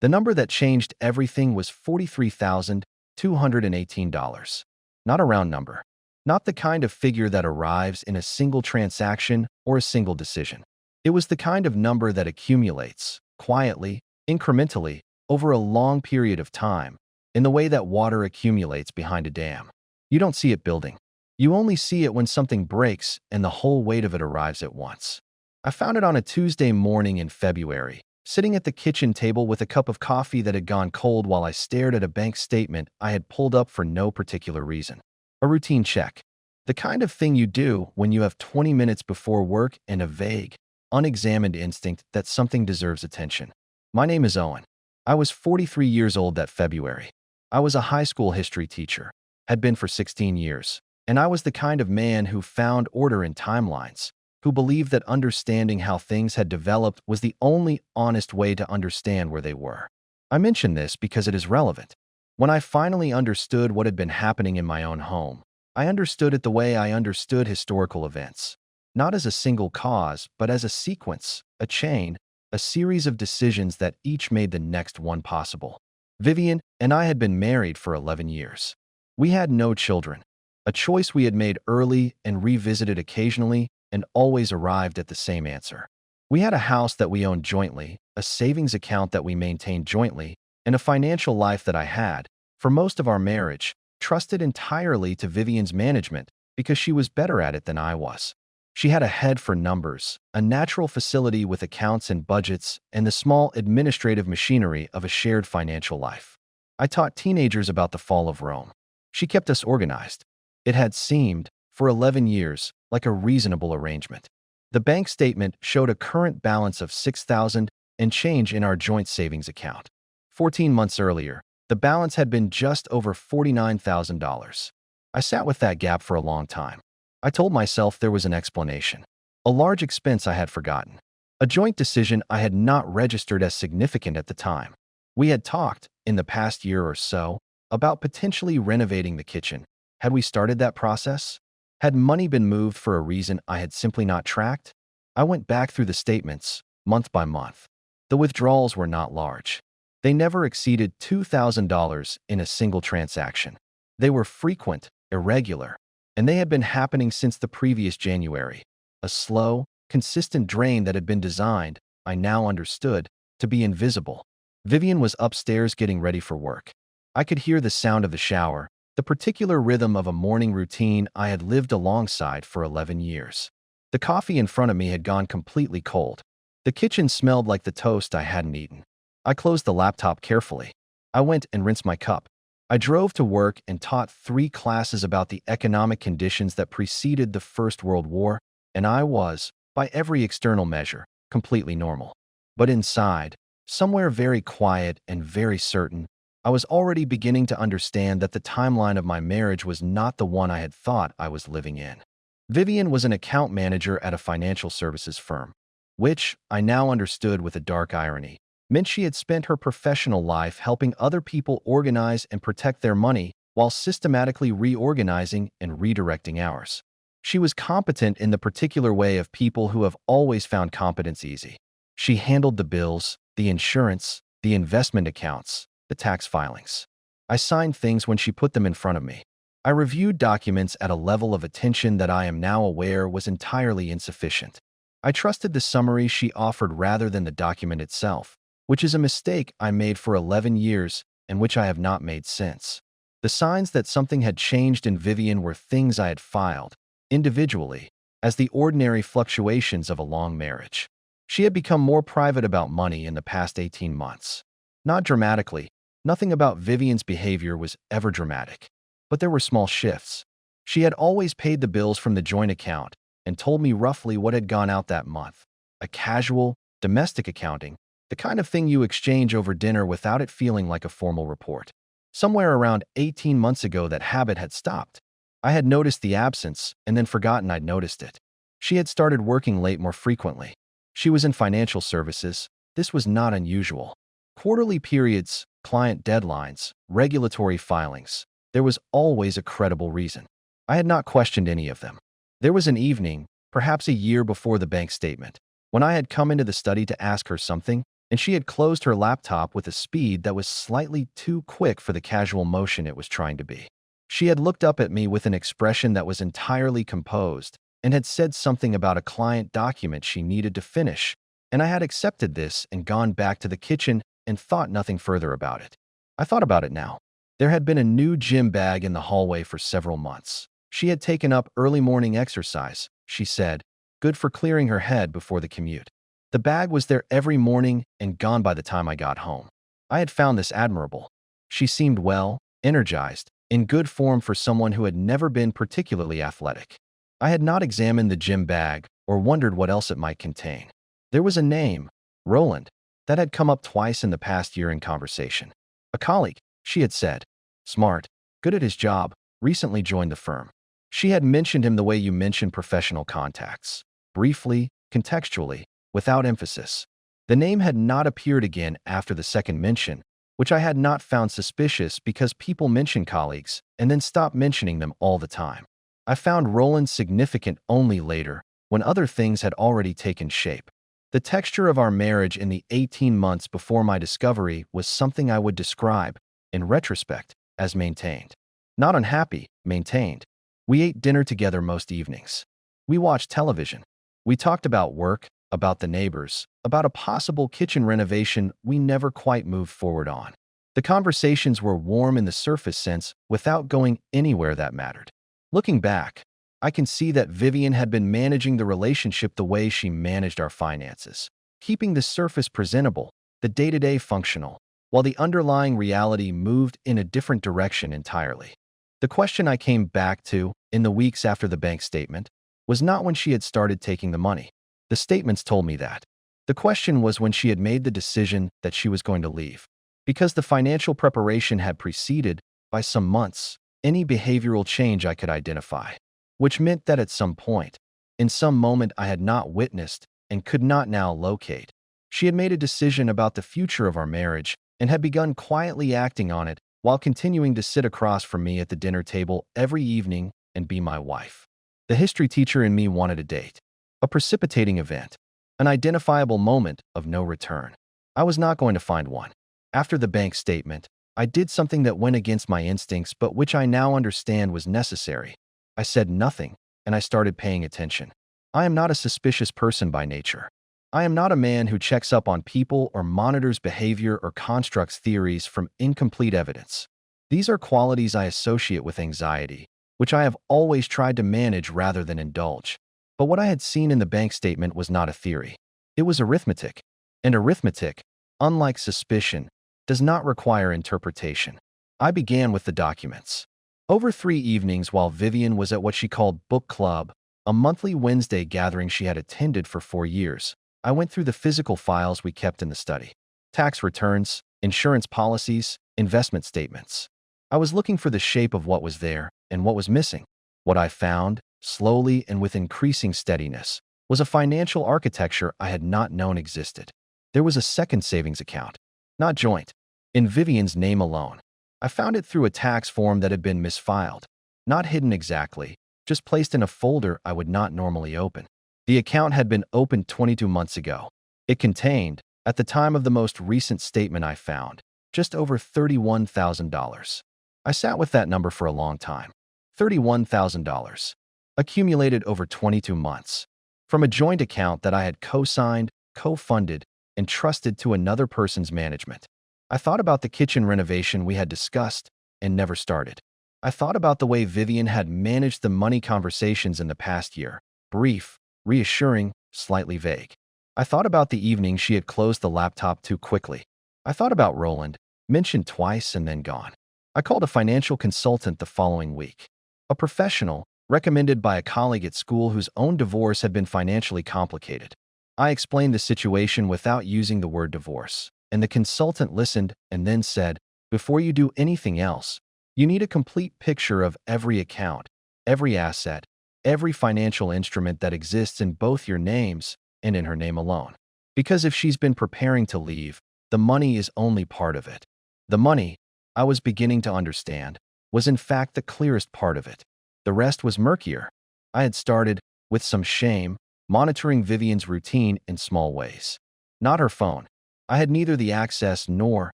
The number that changed everything was $43,218. Not a round number. Not the kind of figure that arrives in a single transaction or a single decision. It was the kind of number that accumulates, quietly, incrementally, over a long period of time, in the way that water accumulates behind a dam. You don't see it building. You only see it when something breaks and the whole weight of it arrives at once. I found it on a Tuesday morning in February, sitting at the kitchen table with a cup of coffee that had gone cold while I stared at a bank statement I had pulled up for no particular reason. A routine check. The kind of thing you do when you have 20 minutes before work and a vague, unexamined instinct that something deserves attention. My name is Owen. I was 43 years old that February. I was a high school history teacher, had been for 16 years, and I was the kind of man who found order in timelines, who believed that understanding how things had developed was the only honest way to understand where they were. I mention this because it is relevant. When I finally understood what had been happening in my own home, I understood it the way I understood historical events. Not as a single cause, but as a sequence, a chain, a series of decisions that each made the next one possible. Vivian and I had been married for 11 years. We had no children, a choice we had made early and revisited occasionally and always arrived at the same answer. We had a house that we owned jointly, a savings account that we maintained jointly, and a financial life that I had, for most of our marriage, trusted entirely to Vivian's management because she was better at it than I was. She had a head for numbers, a natural facility with accounts and budgets, and the small administrative machinery of a shared financial life. I taught teenagers about the fall of Rome. She kept us organized. It had seemed, for 11 years, like a reasonable arrangement. The bank statement showed a current balance of $6,000 and change in our joint savings account. 14 months earlier, the balance had been just over $49,000. I sat with that gap for a long time. I told myself there was an explanation. A large expense I had forgotten. A joint decision I had not registered as significant at the time. We had talked, in the past year or so, about potentially renovating the kitchen. Had we started that process? Had money been moved for a reason I had simply not tracked? I went back through the statements, month by month. The withdrawals were not large. They never exceeded $2,000 in a single transaction. They were frequent, irregular, and they had been happening since the previous January. A slow, consistent drain that had been designed, I now understood, to be invisible. Vivian was upstairs getting ready for work. I could hear the sound of the shower, the particular rhythm of a morning routine I had lived alongside for 11 years. The coffee in front of me had gone completely cold. The kitchen smelled like the toast I hadn't eaten. I closed the laptop carefully. I went and rinsed my cup. I drove to work and taught 3 classes about the economic conditions that preceded the First World War, and I was, by every external measure, completely normal. But inside, somewhere very quiet and very certain, I was already beginning to understand that the timeline of my marriage was not the one I had thought I was living in. Vivian was an account manager at a financial services firm, which, I now understood with a dark irony, meant she had spent her professional life helping other people organize and protect their money while systematically reorganizing and redirecting ours. She was competent in the particular way of people who have always found competence easy. She handled the bills, the insurance, the investment accounts, the tax filings. I signed things when she put them in front of me. I reviewed documents at a level of attention that I am now aware was entirely insufficient. I trusted the summary she offered rather than the document itself, which is a mistake I made for 11 years and which I have not made since. The signs that something had changed in Vivian were things I had filed, individually, as the ordinary fluctuations of a long marriage. She had become more private about money in the past 18 months. Not dramatically. Nothing about Vivian's behavior was ever dramatic. But there were small shifts. She had always paid the bills from the joint account and told me roughly what had gone out that month. A casual, domestic accounting, the kind of thing you exchange over dinner without it feeling like a formal report. Somewhere around 18 months ago, that habit had stopped. I had noticed the absence and then forgotten I'd noticed it. She had started working late more frequently. She was in financial services. This was not unusual. Quarterly periods, client deadlines, regulatory filings. There was always a credible reason. I had not questioned any of them. There was an evening, perhaps a year before the bank statement, when I had come into the study to ask her something, and she had closed her laptop with a speed that was slightly too quick for the casual motion it was trying to be. She had looked up at me with an expression that was entirely composed and had said something about a client document she needed to finish, and I had accepted this and gone back to the kitchen and thought nothing further about it. I thought about it now. There had been a new gym bag in the hallway for several months. She had taken up early morning exercise, she said, good for clearing her head before the commute. The bag was there every morning and gone by the time I got home. I had found this admirable. She seemed well, energized, in good form for someone who had never been particularly athletic. I had not examined the gym bag or wondered what else it might contain. There was a name, Roland, that had come up twice in the past year in conversation. A colleague, she had said. Smart, good at his job, recently joined the firm. She had mentioned him the way you mention professional contacts. Briefly, contextually, without emphasis. The name had not appeared again after the second mention, which I had not found suspicious because people mention colleagues and then stop mentioning them all the time. I found Roland significant only later, when other things had already taken shape. The texture of our marriage in the 18 months before my discovery was something I would describe, in retrospect, as maintained. Not unhappy, maintained. We ate dinner together most evenings. We watched television. We talked about work, about the neighbors, about a possible kitchen renovation we never quite moved forward on. The conversations were warm in the surface sense without going anywhere that mattered. Looking back, I can see that Vivian had been managing the relationship the way she managed our finances, keeping the surface presentable, the day-to-day functional, while the underlying reality moved in a different direction entirely. The question I came back to, in the weeks after the bank statement, was not when she had started taking the money. The statements told me that. The question was when she had made the decision that she was going to leave. Because the financial preparation had preceded, by some months, any behavioral change I could identify, which meant that at some point, in some moment I had not witnessed and could not now locate, she had made a decision about the future of our marriage and had begun quietly acting on it while continuing to sit across from me at the dinner table every evening and be my wife. The history teacher in me wanted a date, a precipitating event, an identifiable moment of no return. I was not going to find one. After the bank statement, I did something that went against my instincts but which I now understand was necessary. I said nothing, and I started paying attention. I am not a suspicious person by nature. I am not a man who checks up on people or monitors behavior or constructs theories from incomplete evidence. These are qualities I associate with anxiety, which I have always tried to manage rather than indulge. But what I had seen in the bank statement was not a theory. It was arithmetic, and arithmetic, unlike suspicion, does not require interpretation. I began with the documents. Over 3 evenings while Vivian was at what she called book club, a monthly Wednesday gathering she had attended for 4 years, I went through the physical files we kept in the study. Tax returns, insurance policies, investment statements. I was looking for the shape of what was there and what was missing. What I found, slowly and with increasing steadiness, was a financial architecture I had not known existed. There was a second savings account, not joint, in Vivian's name alone. I found it through a tax form that had been misfiled, not hidden exactly, just placed in a folder I would not normally open. The account had been opened 22 months ago. It contained, at the time of the most recent statement I found, just over $31,000. I sat with that number for a long time. $31,000. Accumulated over 22 months. From a joint account that I had co-signed, co-funded, and trusted to another person's management. I thought about the kitchen renovation we had discussed and never started. I thought about the way Vivian had managed the money conversations in the past year. Brief, reassuring, slightly vague. I thought about the evening she had closed the laptop too quickly. I thought about Roland, mentioned twice and then gone. I called a financial consultant the following week. A professional, recommended by a colleague at school whose own divorce had been financially complicated. I explained the situation without using the word divorce, and the consultant listened and then said, before you do anything else, you need a complete picture of every account, every asset, every financial instrument that exists in both your names and in her name alone. Because if she's been preparing to leave, the money is only part of it. The money, I was beginning to understand, was in fact the clearest part of it. The rest was murkier. I had started, with some shame, monitoring Vivian's routine in small ways. Not her phone, I had neither the access nor,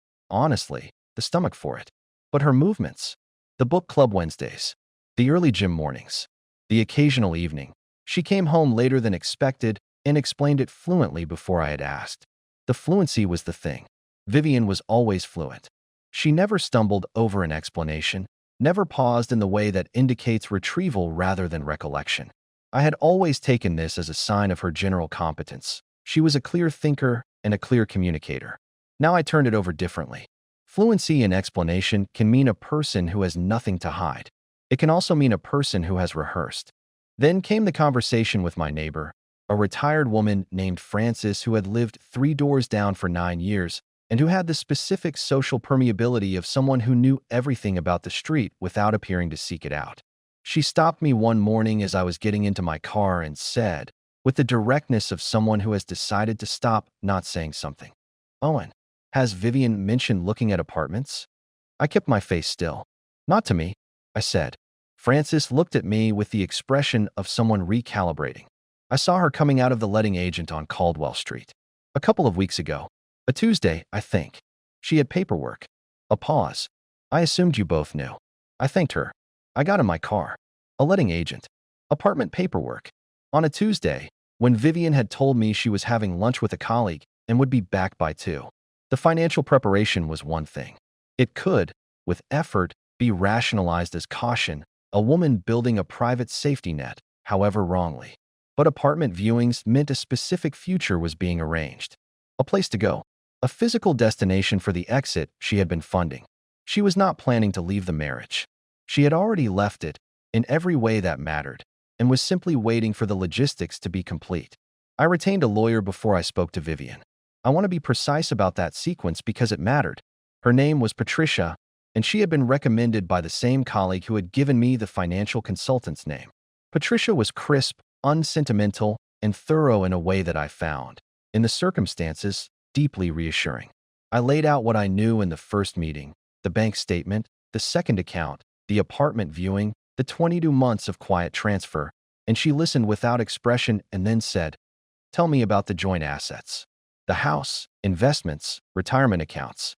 honestly, the stomach for it. But her movements, the book club Wednesdays, the early gym mornings, the occasional evening, she came home later than expected and explained it fluently before I had asked. The fluency was the thing. Vivian was always fluent. She never stumbled over an explanation, never paused in the way that indicates retrieval rather than recollection. I had always taken this as a sign of her general competence. She was a clear thinker and a clear communicator. Now I turned it over differently. Fluency in explanation can mean a person who has nothing to hide. It can also mean a person who has rehearsed. Then came the conversation with my neighbor, a retired woman named Frances who had lived 3 doors down for 9 years and who had the specific social permeability of someone who knew everything about the street without appearing to seek it out. She stopped me one morning as I was getting into my car and said, with the directness of someone who has decided to stop not saying something, "Owen, has Vivian mentioned looking at apartments?" I kept my face still. "Not to me," I said. Frances looked at me with the expression of someone recalibrating. "I saw her coming out of the letting agent on Caldwell Street. A couple of weeks ago. A Tuesday, I think. She had paperwork." A pause. "I assumed you both knew." I thanked her. I got in my car. A letting agent. Apartment paperwork. On a Tuesday, when Vivian had told me she was having lunch with a colleague and would be back by 2. The financial preparation was one thing. It could, with effort, be rationalized as caution, a woman building a private safety net, however wrongly. But apartment viewings meant a specific future was being arranged. A place to go. A physical destination for the exit she had been funding. She was not planning to leave the marriage. She had already left it, in every way that mattered, and was simply waiting for the logistics to be complete. I retained a lawyer before I spoke to Vivian. I want to be precise about that sequence because it mattered. Her name was Patricia, and she had been recommended by the same colleague who had given me the financial consultant's name. Patricia was crisp, unsentimental, and thorough in a way that I found, in the circumstances, deeply reassuring. I laid out what I knew in the first meeting, the bank statement, the second account, the apartment viewing, the 22 months of quiet transfer, and she listened without expression and then said, "Tell me about the joint assets. The house, investments, retirement accounts."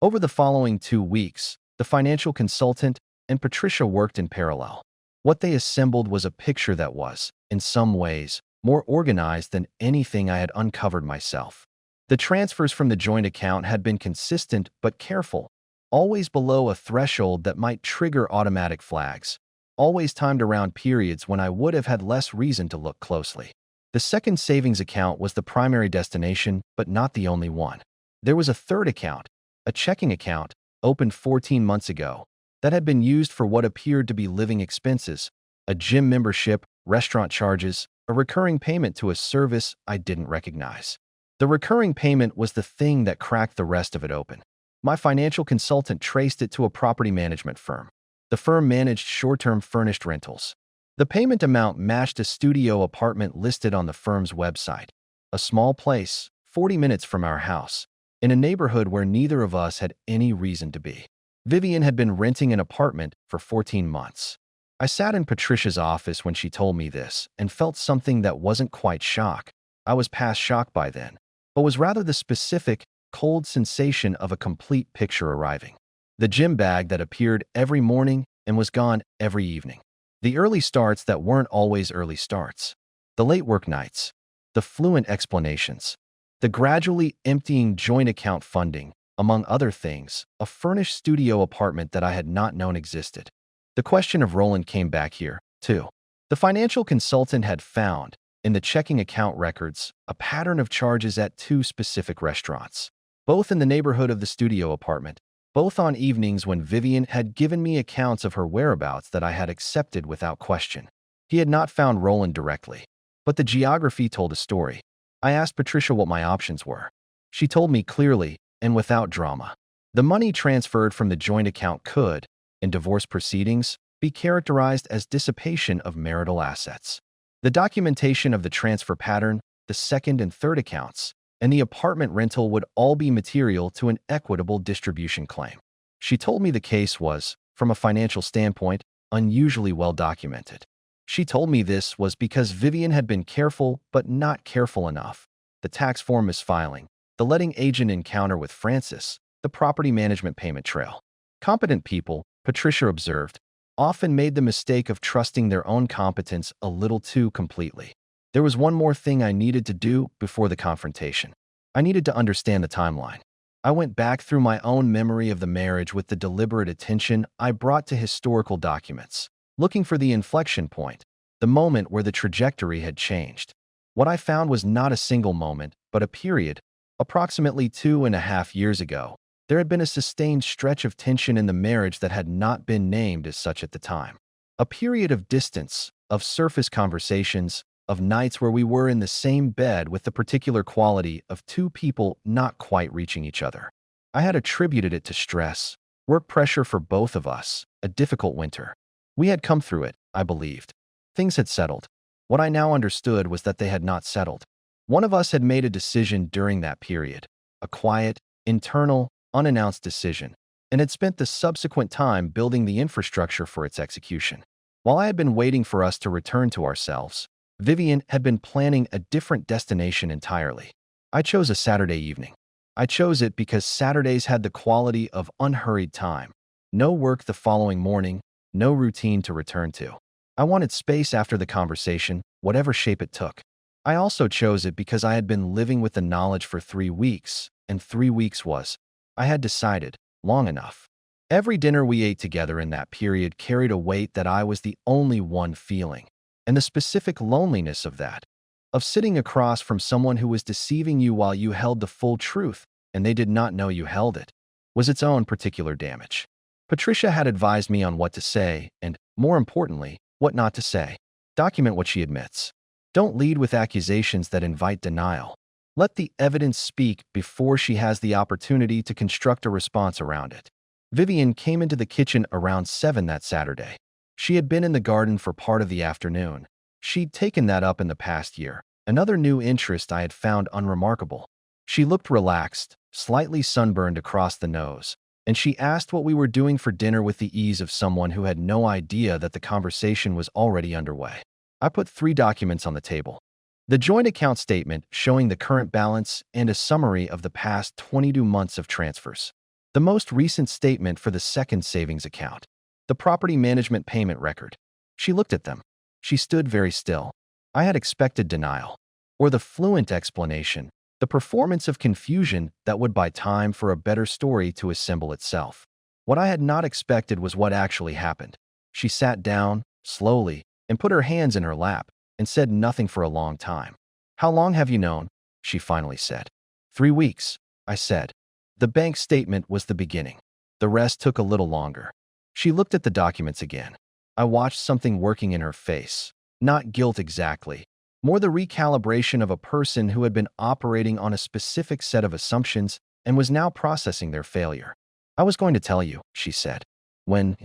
Over the following 2 weeks, the financial consultant and Patricia worked in parallel. What they assembled was a picture that was, in some ways, more organized than anything I had uncovered myself. The transfers from the joint account had been consistent but careful, always below a threshold that might trigger automatic flags, always timed around periods when I would have had less reason to look closely. The second savings account was the primary destination, but not the only one. There was a third account, a checking account, opened 14 months ago, that had been used for what appeared to be living expenses, a gym membership, restaurant charges, a recurring payment to a service I didn't recognize. The recurring payment was the thing that cracked the rest of it open. My financial consultant traced it to a property management firm. The firm managed short-term furnished rentals. The payment amount matched a studio apartment listed on the firm's website. A small place, 40 minutes from our house, in a neighborhood where neither of us had any reason to be. Vivian had been renting an apartment for 14 months. I sat in Patricia's office when she told me this and felt something that wasn't quite shock. I was past shock by then, but was rather the specific, cold sensation of a complete picture arriving. The gym bag that appeared every morning and was gone every evening. The early starts that weren't always early starts. The late work nights. The fluent explanations. The gradually emptying joint account funding, among other things, a furnished studio apartment that I had not known existed. The question of Roland came back here, too. The financial consultant had found, in the checking account records, a pattern of charges at 2 specific restaurants, both in the neighborhood of the studio apartment, both on evenings when Vivian had given me accounts of her whereabouts that I had accepted without question. He had not found Roland directly, but the geography told a story. I asked Patricia what my options were. She told me clearly and without drama. The money transferred from the joint account could, in divorce proceedings, be characterized as dissipation of marital assets. The documentation of the transfer pattern, the second and third accounts, and the apartment rental would all be material to an equitable distribution claim. She told me the case was, from a financial standpoint, unusually well documented. She told me this was because Vivian had been careful but not careful enough. The tax form misfiling, The letting agent encounter with Francis, the property management payment trail. Competent people, Patricia observed, often made the mistake of trusting their own competence a little too completely. There was one more thing I needed to do before the confrontation. I needed to understand the timeline. I went back through my own memory of the marriage with the deliberate attention I brought to historical documents, looking for the inflection point, the moment where the trajectory had changed. What I found was not a single moment, but a period. Approximately 2.5 years ago, there had been a sustained stretch of tension in the marriage that had not been named as such at the time. A period of distance, of surface conversations, of nights where we were in the same bed with the particular quality of two people not quite reaching each other. I had attributed it to stress, work pressure for both of us, a difficult winter. We had come through it, I believed. Things had settled. What I now understood was that they had not settled. One of us had made a decision during that period, a quiet, internal, unannounced decision, and had spent the subsequent time building the infrastructure for its execution. While I had been waiting for us to return to ourselves, Vivian had been planning a different destination entirely. I chose a Saturday evening. I chose it because Saturdays had the quality of unhurried time. No work the following morning, no routine to return to. I wanted space after the conversation, whatever shape it took. I also chose it because I had been living with the knowledge for 3 weeks, and 3 weeks was, I had decided, long enough. Every dinner we ate together in that period carried a weight that I was the only one feeling. And the specific loneliness of that, of sitting across from someone who was deceiving you while you held the full truth and they did not know you held it, was its own particular damage. Patricia had advised me on what to say and, more importantly, what not to say. Document what she admits. Don't lead with accusations that invite denial. Let the evidence speak before she has the opportunity to construct a response around it. Vivian came into the kitchen around 7 that Saturday. She had been in the garden for part of the afternoon. She'd taken that up in the past year, another new interest I had found unremarkable. She looked relaxed, slightly sunburned across the nose, and she asked what we were doing for dinner with the ease of someone who had no idea that the conversation was already underway. I put 3 documents on the table. The joint account statement showing the current balance and a summary of the past 22 months of transfers. The most recent statement for the second savings account. The property management payment record. She looked at them. She stood very still. I had expected denial, or the fluent explanation, the performance of confusion that would buy time for a better story to assemble itself. What I had not expected was what actually happened. She sat down, slowly, and put her hands in her lap, and said nothing for a long time. "How long have you known?" she finally said. 3 weeks, I said. The bank statement was the beginning. The rest took a little longer. She looked at the documents again. I watched something working in her face. Not guilt exactly. More the recalibration of a person who had been operating on a specific set of assumptions and was now processing their failure. "I was going to tell you," she said. "When?"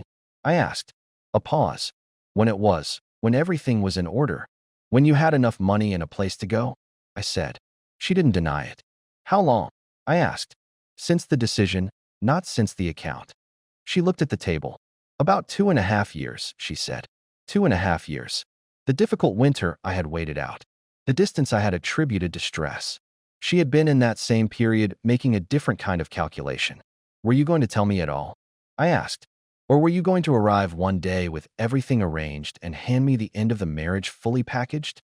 I asked. A pause. "When it was. When everything was in order. When you had enough money and a place to go," I said. She didn't deny it. "How long?" I asked. "Since the decision, not since the account." She looked at the table. "About 2.5 years," she said. 2.5 years. The difficult winter I had waited out. The distance I had attributed to stress. She had been in that same period making a different kind of calculation. "Were you going to tell me at all?" I asked. "Or were you going to arrive one day with everything arranged and hand me the end of the marriage fully packaged?"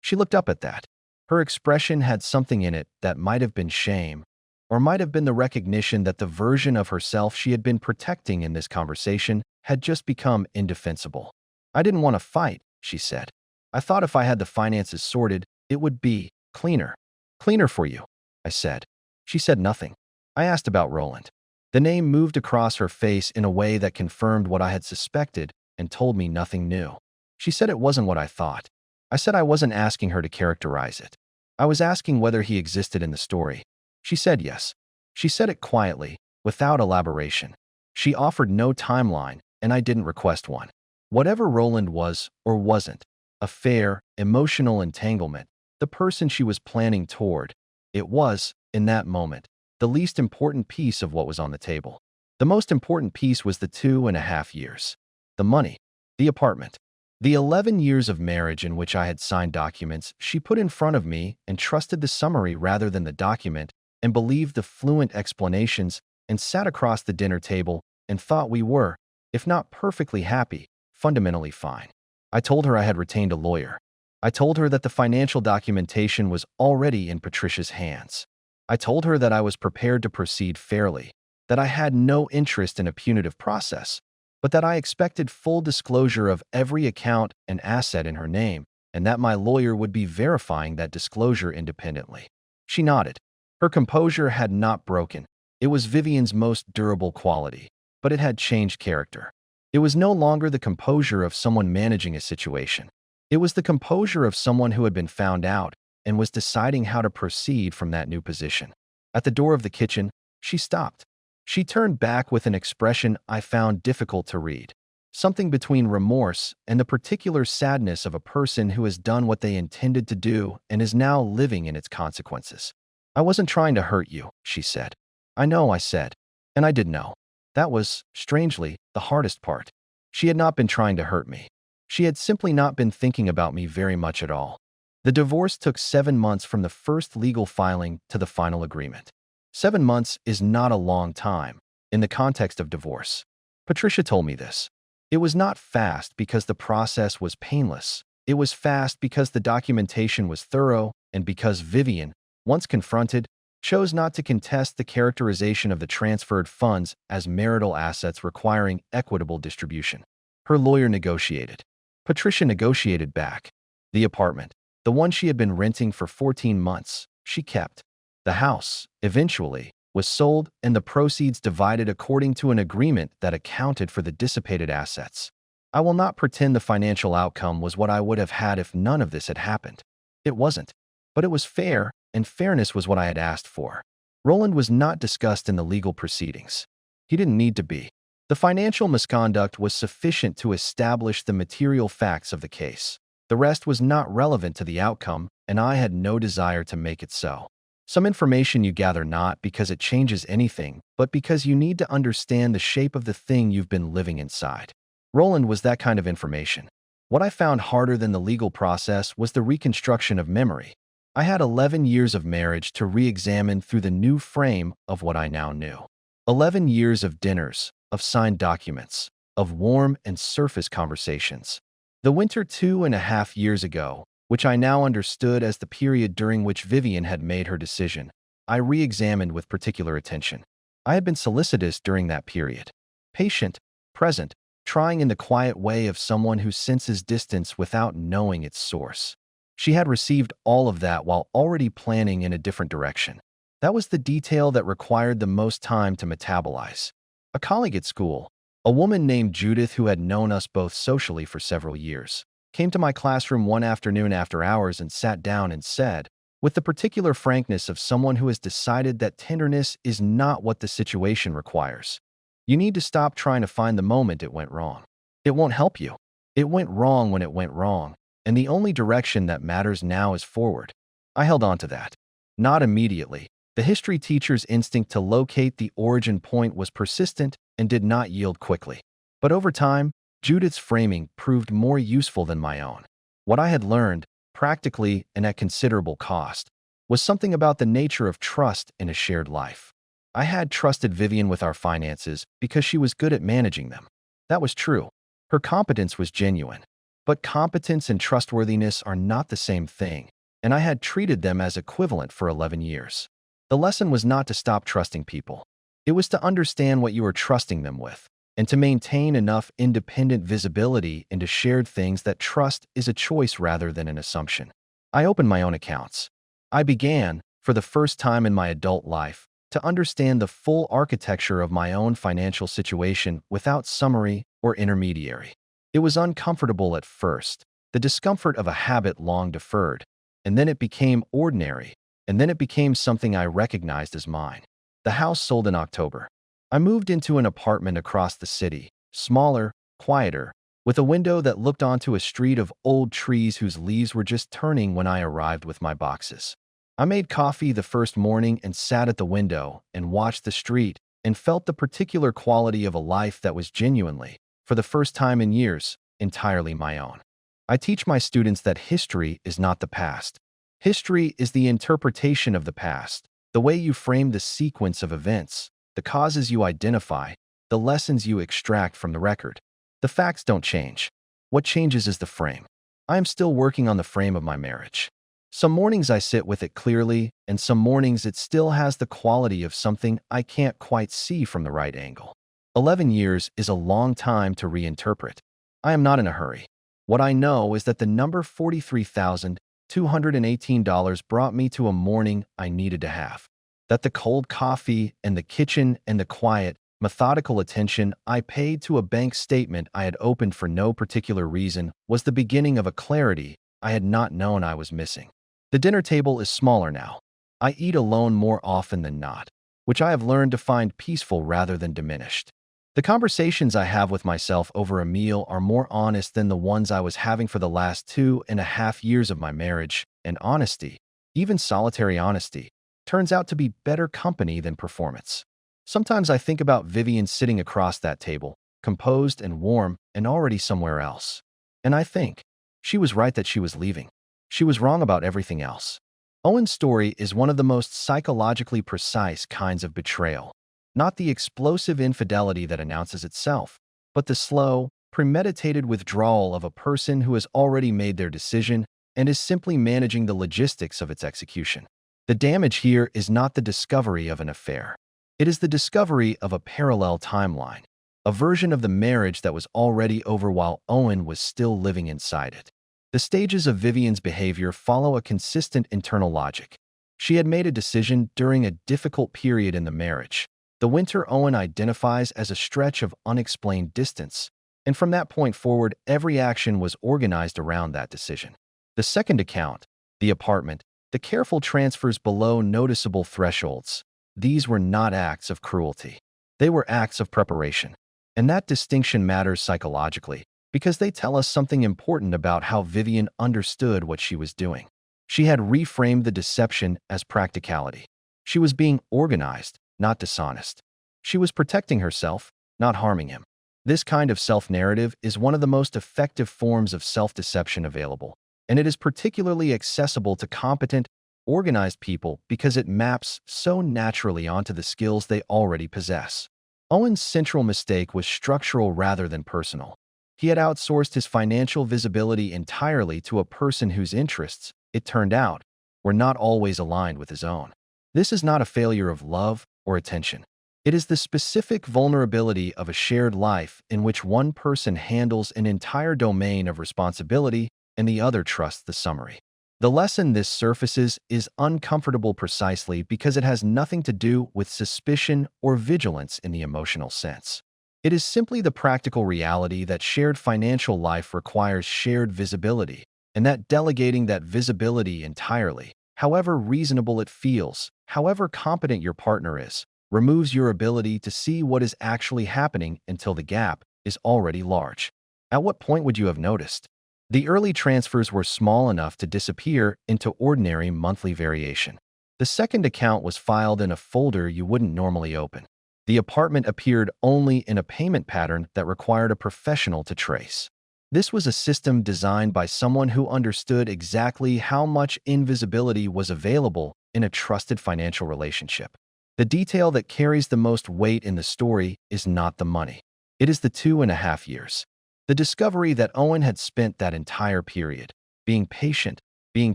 She looked up at that. Her expression had something in it that might have been shame, or might have been the recognition that the version of herself she had been protecting in this conversation had just become indefensible. "I didn't want to fight," she said. "I thought if I had the finances sorted, it would be cleaner." "Cleaner for you," I said. She said nothing. I asked about Roland. The name moved across her face in a way that confirmed what I had suspected and told me nothing new. She said it wasn't what I thought. I said I wasn't asking her to characterize it. I was asking whether he existed in the story. She said yes. She said it quietly, without elaboration. She offered no timeline, and I didn't request one. Whatever Roland was or wasn't, a fair, emotional entanglement, the person she was planning toward, it was, in that moment, the least important piece of what was on the table. The most important piece was the 2.5 years. The money. The apartment. The 11 years of marriage in which I had signed documents she put in front of me and trusted the summary rather than the document and believed the fluent explanations and sat across the dinner table and thought we were, if not perfectly happy, fundamentally fine. I told her I had retained a lawyer. I told her that the financial documentation was already in Patricia's hands. I told her that I was prepared to proceed fairly, that I had no interest in a punitive process, but that I expected full disclosure of every account and asset in her name, and that my lawyer would be verifying that disclosure independently. She nodded. Her composure had not broken. It was Vivian's most durable quality, but it had changed character. It was no longer the composure of someone managing a situation. It was the composure of someone who had been found out and was deciding how to proceed from that new position. At the door of the kitchen, she stopped. She turned back with an expression I found difficult to read, something between remorse and the particular sadness of a person who has done what they intended to do and is now living in its consequences. "I wasn't trying to hurt you," she said. "I know," I said, and I did know. That was, strangely, the hardest part. She had not been trying to hurt me. She had simply not been thinking about me very much at all. The divorce took 7 months from the first legal filing to the final agreement. 7 months is not a long time in the context of divorce. Patricia told me this. It was not fast because the process was painless. It was fast because the documentation was thorough and because Vivian, once confronted, chose not to contest the characterization of the transferred funds as marital assets requiring equitable distribution. Her lawyer negotiated. Patricia negotiated back. The apartment, the one she had been renting for 14 months, she kept. The house, eventually, was sold and the proceeds divided according to an agreement that accounted for the dissipated assets. I will not pretend the financial outcome was what I would have had if none of this had happened. It wasn't. But it was fair, and fairness was what I had asked for. Roland was not discussed in the legal proceedings. He didn't need to be. The financial misconduct was sufficient to establish the material facts of the case. The rest was not relevant to the outcome, and I had no desire to make it so. Some information you gather not because it changes anything, but because you need to understand the shape of the thing you've been living inside. Roland was that kind of information. What I found harder than the legal process was the reconstruction of memory. I had 11 years of marriage to re-examine through the new frame of what I now knew. 11 years of dinners, of signed documents, of warm and surface conversations. The winter 2.5 years ago, which I now understood as the period during which Vivian had made her decision, I re-examined with particular attention. I had been solicitous during that period. Patient, present, trying in the quiet way of someone who senses distance without knowing its source. She had received all of that while already planning in a different direction. That was the detail that required the most time to metabolize. A colleague at school, a woman named Judith who had known us both socially for several years, came to my classroom one afternoon after hours and sat down and said, with the particular frankness of someone who has decided that tenderness is not what the situation requires, "You need to stop trying to find the moment it went wrong. It won't help you. It went wrong when it went wrong, and the only direction that matters now is forward." I held on to that. Not immediately. The history teacher's instinct to locate the origin point was persistent and did not yield quickly. But over time, Judith's framing proved more useful than my own. What I had learned, practically and at considerable cost, was something about the nature of trust in a shared life. I had trusted Vivian with our finances because she was good at managing them. That was true. Her competence was genuine. But competence and trustworthiness are not the same thing, and I had treated them as equivalent for 11 years. The lesson was not to stop trusting people. It was to understand what you were trusting them with, and to maintain enough independent visibility into shared things that trust is a choice rather than an assumption. I opened my own accounts. I began, for the first time in my adult life, to understand the full architecture of my own financial situation without summary or intermediary. It was uncomfortable at first, the discomfort of a habit long deferred, and then it became ordinary, and then it became something I recognized as mine. The house sold in October. I moved into an apartment across the city, smaller, quieter, with a window that looked onto a street of old trees whose leaves were just turning when I arrived with my boxes. I made coffee the first morning and sat at the window and watched the street and felt the particular quality of a life that was genuinely, for the first time in years, entirely my own. I teach my students that history is not the past. History is the interpretation of the past, The way you frame the sequence of events, the causes you identify, the lessons you extract from the record. The facts don't change. What changes is the frame. I am still working on the frame of my marriage. Some mornings I sit with it clearly, and some mornings it still has the quality of something I can't quite see from the right angle. 11 years is a long time to reinterpret. I am not in a hurry. What I know is that the number $43,218 brought me to a morning I needed to have. That the cold coffee and the kitchen and the quiet, methodical attention I paid to a bank statement I had opened for no particular reason was the beginning of a clarity I had not known I was missing. The dinner table is smaller now. I eat alone more often than not, which I have learned to find peaceful rather than diminished. The conversations I have with myself over a meal are more honest than the ones I was having for the last 2.5 years of my marriage, and honesty, even solitary honesty, turns out to be better company than performance. Sometimes I think about Vivian sitting across that table, composed and warm and already somewhere else. And I think, she was right that she was leaving. She was wrong about everything else. Owen's story is one of the most psychologically precise kinds of betrayal. Not the explosive infidelity that announces itself, but the slow, premeditated withdrawal of a person who has already made their decision and is simply managing the logistics of its execution. The damage here is not the discovery of an affair. It is the discovery of a parallel timeline, a version of the marriage that was already over while Owen was still living inside it. The stages of Vivian's behavior follow a consistent internal logic. She had made a decision during a difficult period in the marriage, the winter Owen identifies as a stretch of unexplained distance, and from that point forward, every action was organized around that decision. The second account, the apartment, the careful transfers below noticeable thresholds, these were not acts of cruelty. They were acts of preparation. And that distinction matters psychologically, because they tell us something important about how Vivian understood what she was doing. She had reframed the deception as practicality. She was being organized, not dishonest. She was protecting herself, not harming him. This kind of self-narrative is one of the most effective forms of self-deception available, and it is particularly accessible to competent, organized people because it maps so naturally onto the skills they already possess. Owen's central mistake was structural rather than personal. He had outsourced his financial visibility entirely to a person whose interests, it turned out, were not always aligned with his own. This is not a failure of love or attention. It is the specific vulnerability of a shared life in which one person handles an entire domain of responsibility and the other trusts the summary. The lesson this surfaces is uncomfortable precisely because it has nothing to do with suspicion or vigilance in the emotional sense. It is simply the practical reality that shared financial life requires shared visibility, and that delegating that visibility entirely, however reasonable it feels, however competent your partner is, removes your ability to see what is actually happening until the gap is already large. At what point would you have noticed? The early transfers were small enough to disappear into ordinary monthly variation. The second account was filed in a folder you wouldn't normally open. The apartment appeared only in a payment pattern that required a professional to trace. This was a system designed by someone who understood exactly how much invisibility was available in a trusted financial relationship. The detail that carries the most weight in the story is not the money. It is the 2.5 years. The discovery that Owen had spent that entire period, being patient, being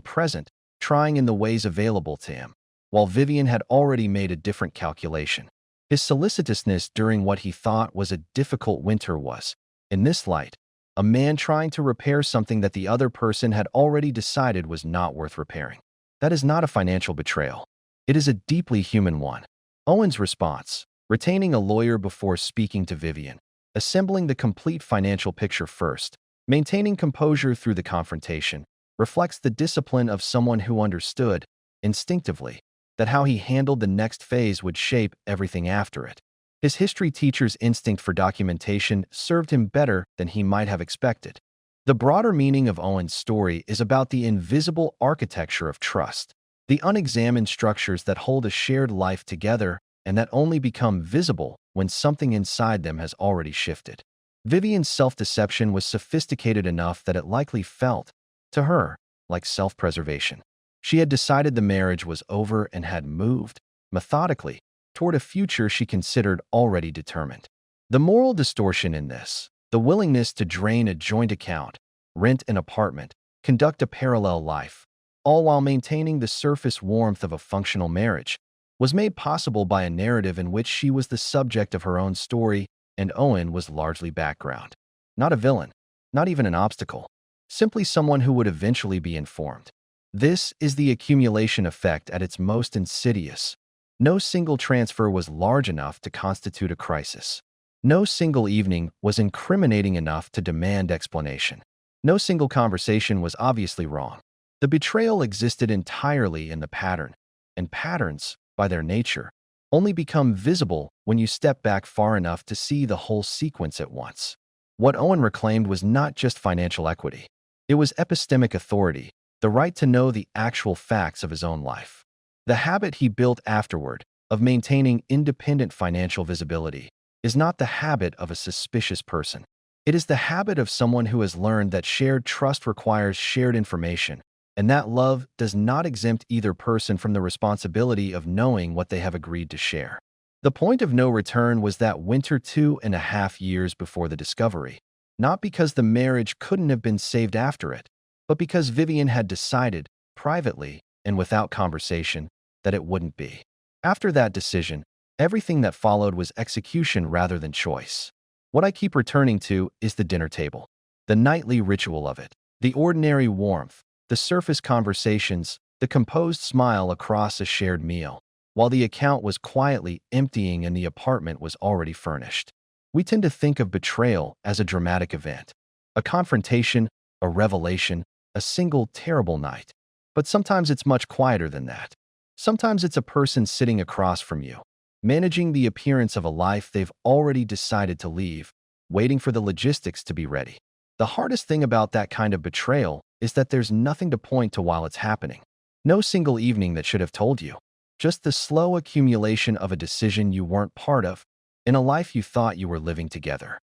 present, trying in the ways available to him, while Vivian had already made a different calculation. His solicitousness during what he thought was a difficult winter was, in this light, a man trying to repair something that the other person had already decided was not worth repairing. That is not a financial betrayal. It is a deeply human one. Owen's response, retaining a lawyer before speaking to Vivian, assembling the complete financial picture first, maintaining composure through the confrontation, reflects the discipline of someone who understood, instinctively, that how he handled the next phase would shape everything after it. His history teacher's instinct for documentation served him better than he might have expected. The broader meaning of Owen's story is about the invisible architecture of trust, the unexamined structures that hold a shared life together and that only become visible when something inside them has already shifted. Vivian's self-deception was sophisticated enough that it likely felt, to her, like self-preservation. She had decided the marriage was over and had moved, methodically, toward a future she considered already determined. The moral distortion in this, the willingness to drain a joint account, rent an apartment, conduct a parallel life, all while maintaining the surface warmth of a functional marriage, was made possible by a narrative in which she was the subject of her own story and Owen was largely background. Not a villain, not even an obstacle, simply someone who would eventually be informed. This is the accumulation effect at its most insidious. No single transfer was large enough to constitute a crisis. No single evening was incriminating enough to demand explanation. No single conversation was obviously wrong. The betrayal existed entirely in the pattern, and patterns, by their nature, only become visible when you step back far enough to see the whole sequence at once. What Owen reclaimed was not just financial equity. It was epistemic authority, the right to know the actual facts of his own life. The habit he built afterward of maintaining independent financial visibility is not the habit of a suspicious person. It is the habit of someone who has learned that shared trust requires shared information, and that love does not exempt either person from the responsibility of knowing what they have agreed to share. The point of no return was that winter 2.5 years before the discovery, not because the marriage couldn't have been saved after it, but because Vivian had decided, privately and without conversation, that it wouldn't be. After that decision, everything that followed was execution rather than choice. What I keep returning to is the dinner table, the nightly ritual of it, the ordinary warmth, the surface conversations, the composed smile across a shared meal, while the account was quietly emptying and the apartment was already furnished. We tend to think of betrayal as a dramatic event, a confrontation, a revelation, a single terrible night. But sometimes it's much quieter than that. Sometimes it's a person sitting across from you, managing the appearance of a life they've already decided to leave, waiting for the logistics to be ready. The hardest thing about that kind of betrayal is that there's nothing to point to while it's happening. No single evening that should have told you. Just the slow accumulation of a decision you weren't part of in a life you thought you were living together.